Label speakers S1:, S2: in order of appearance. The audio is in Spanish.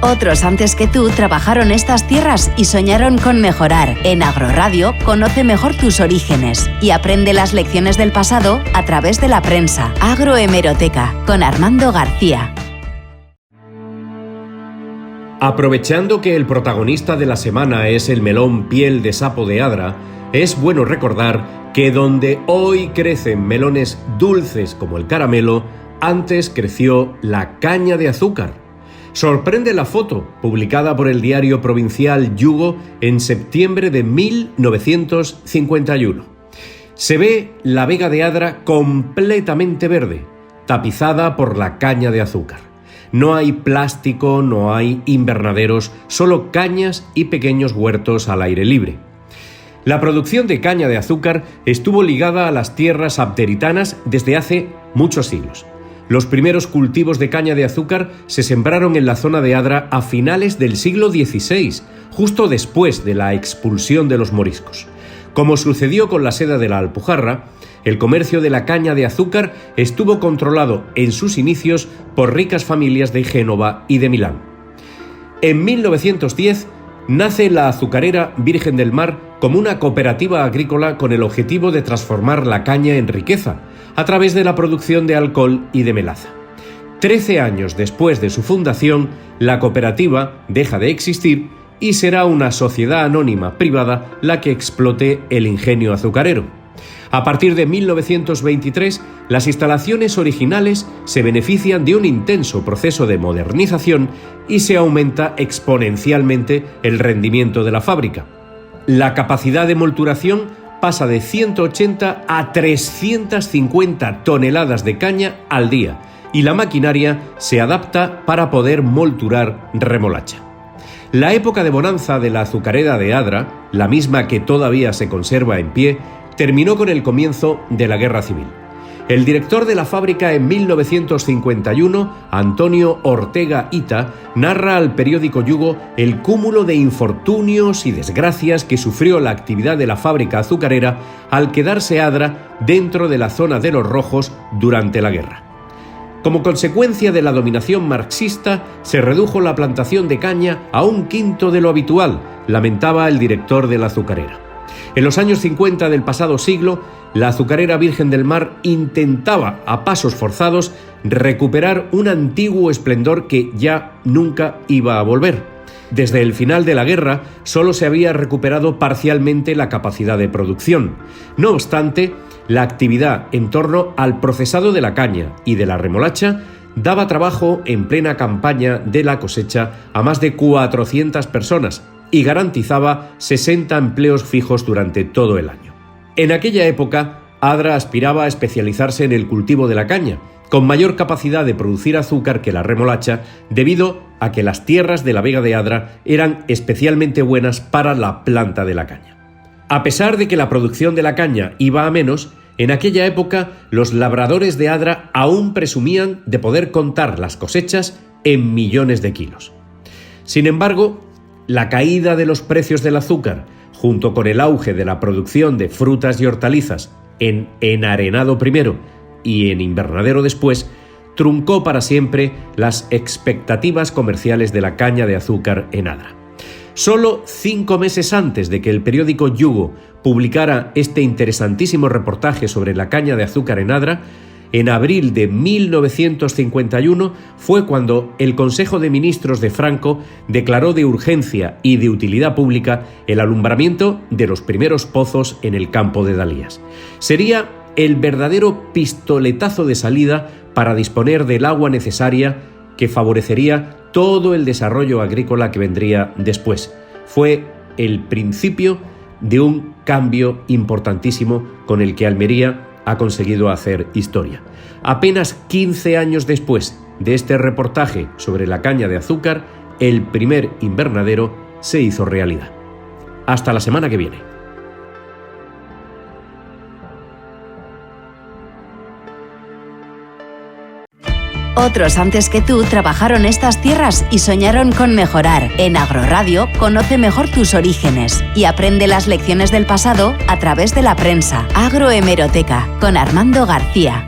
S1: Otros antes que tú trabajaron estas tierras y soñaron con mejorar. En Agroradio conoce mejor tus orígenes y aprende las lecciones del pasado a través de la prensa. Agrohemeroteca con Armando García.
S2: Aprovechando que el protagonista de la semana es el melón piel de sapo de Adra, es bueno recordar que donde hoy crecen melones dulces como el caramelo, antes creció la caña de azúcar. Sorprende la foto publicada por el diario provincial Yugo en septiembre de 1951. Se ve la Vega de Adra completamente verde, tapizada por la caña de azúcar. No hay plástico, no hay invernaderos, solo cañas y pequeños huertos al aire libre. La producción de caña de azúcar estuvo ligada a las tierras abderitanas desde hace muchos siglos. Los primeros cultivos de caña de azúcar se sembraron en la zona de Adra a finales del siglo XVI, justo después de la expulsión de los moriscos. Como sucedió con la seda de la Alpujarra, el comercio de la caña de azúcar estuvo controlado en sus inicios por ricas familias de Génova y de Milán. En 1910 nace la azucarera Virgen del Mar como una cooperativa agrícola con el objetivo de transformar la caña en riqueza, a través de la producción de alcohol y de melaza. 13 años después de su fundación, la cooperativa deja de existir y será una sociedad anónima privada la que explote el ingenio azucarero. A partir de 1923, las instalaciones originales se benefician de un intenso proceso de modernización y se aumenta exponencialmente el rendimiento de la fábrica. La capacidad de molturación pasa de 180 a 350 toneladas de caña al día y la maquinaria se adapta para poder molturar remolacha. La época de bonanza de la azucarera de Adra, la misma que todavía se conserva en pie, terminó con el comienzo de la Guerra Civil. El director de la fábrica en 1951, Antonio Ortega Ita, narra al periódico Yugo el cúmulo de infortunios y desgracias que sufrió la actividad de la fábrica azucarera al quedarse Adra dentro de la zona de los rojos durante la guerra. Como consecuencia de la dominación marxista, se redujo la plantación de caña a 1/5 de lo habitual, lamentaba el director de la azucarera. En los años 50 del pasado siglo, la azucarera Virgen del Mar intentaba, a pasos forzados, recuperar un antiguo esplendor que ya nunca iba a volver. Desde el final de la guerra, solo se había recuperado parcialmente la capacidad de producción. No obstante, la actividad en torno al procesado de la caña y de la remolacha daba trabajo en plena campaña de la cosecha a más de 400 personas, y garantizaba 60 empleos fijos durante todo el año. En aquella época, Adra aspiraba a especializarse en el cultivo de la caña, con mayor capacidad de producir azúcar que la remolacha, debido a que las tierras de la Vega de Adra eran especialmente buenas para la planta de la caña. A pesar de que la producción de la caña iba a menos, en aquella época los labradores de Adra aún presumían de poder contar las cosechas en millones de kilos. Sin embargo, la caída de los precios del azúcar, junto con el auge de la producción de frutas y hortalizas en enarenado primero y en invernadero después, truncó para siempre las expectativas comerciales de la caña de azúcar en Adra. Solo 5 meses antes de que el periódico Yugo publicara este interesantísimo reportaje sobre la caña de azúcar en Adra, en abril de 1951 fue cuando el Consejo de Ministros de Franco declaró de urgencia y de utilidad pública el alumbramiento de los primeros pozos en el campo de Dalías. Sería el verdadero pistoletazo de salida para disponer del agua necesaria que favorecería todo el desarrollo agrícola que vendría después. Fue el principio de un cambio importantísimo con el que Almería ha conseguido hacer historia. Apenas 15 años después de este reportaje sobre la caña de azúcar, el primer invernadero se hizo realidad. Hasta la semana que viene.
S1: Otros antes que tú trabajaron estas tierras y soñaron con mejorar. En Agroradio conoce mejor tus orígenes y aprende las lecciones del pasado a través de la prensa. Agrohemeroteca con Armando García.